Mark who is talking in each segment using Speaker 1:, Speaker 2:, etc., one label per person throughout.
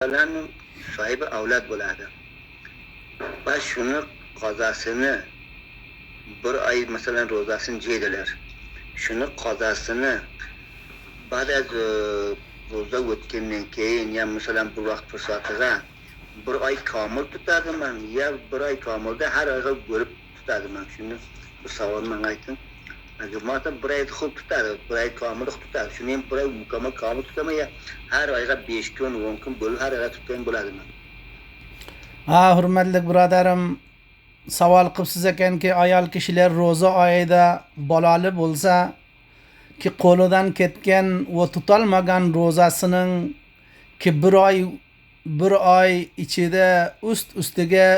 Speaker 1: bilan sahibi avlod bo'ladi. Va shuni qozosini bir oy masalan ro'zasini jeydilar. Shuni qozosini ba'd az ro'za o'tgandan keyin ya masalan bu vaqt fursatida bir oy komil tutadiman ya bir oy komilda har oyga bo'lib tutadiman. Shuni bu savolni ayting. Mata bir oy xuddi tutadi, bir oy komil tutadi. Shuni ham bir oy mukammal komil tutaman ya har oyga 5 kun, 10 kun bo'lib har oyga tutgan bo'ladimi?
Speaker 2: Hurmatli birodarim, savol qilibsiz ekanki, ayol kishilar ro'za oyida bolali bo'lsa ki qo'lidan ketgan va tutalmagan ro'zasining ki bir oy ichida ustiga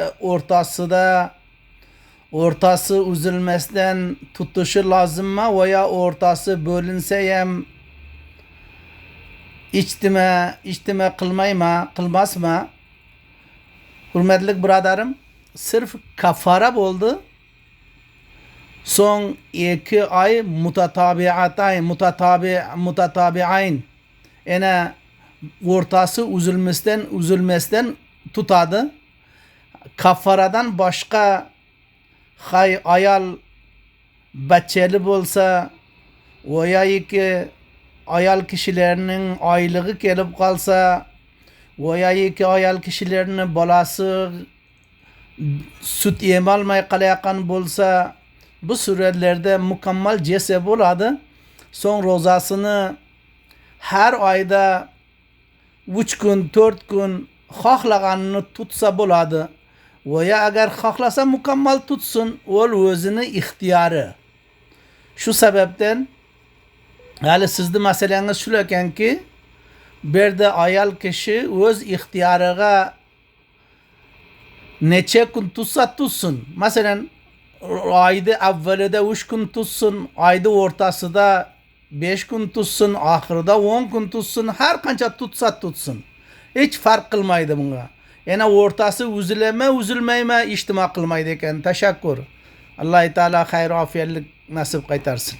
Speaker 2: o'rtasi uzilmasdan tutishi lozimmi va ya o'rtasi bo'linsa ham ijtima qilmasmi? Hurmatli birodarim, sırf kafara bo'ldi. So'ng 2 oy mutatabi'ayn yana o'rtasi uzilmasdan tutadi. Kafaradan boshqa ayol bachchali bo'lsa va yoki ayol kishilarning oylig'i kelib qolsa va yoki ayol kishilarning bolasi sut yemolmay qolayotgan bo'lsa, bu suratlarda mukammal jesa bo'ladi. So'ng ro'zasini har oyda 3 kun, 4 kun xohlaganini tutsa bo'ladi. Va ya agar xohlasa mukammal tutsin, o'zini ixtiyori. Shu sababdan hali sizning masalangiz shu ekanki, bu yerda ayol kishi o'z ixtiyoriga necha kun tutsa tutsin. Masalan, oyda avvalida 3 kun tutsin, oyda o'rtasida 5 kun tutsin, oxirida 10 kun tutsin, har qancha tutsa tutsin. Hech farq qilmaydi bunga. Yana o'rtasi uzilmaymi, ijtimo qilmaydi ekan. Tashakkur. Alloh taolo xayr ofiyatlik nasib qaytarsin.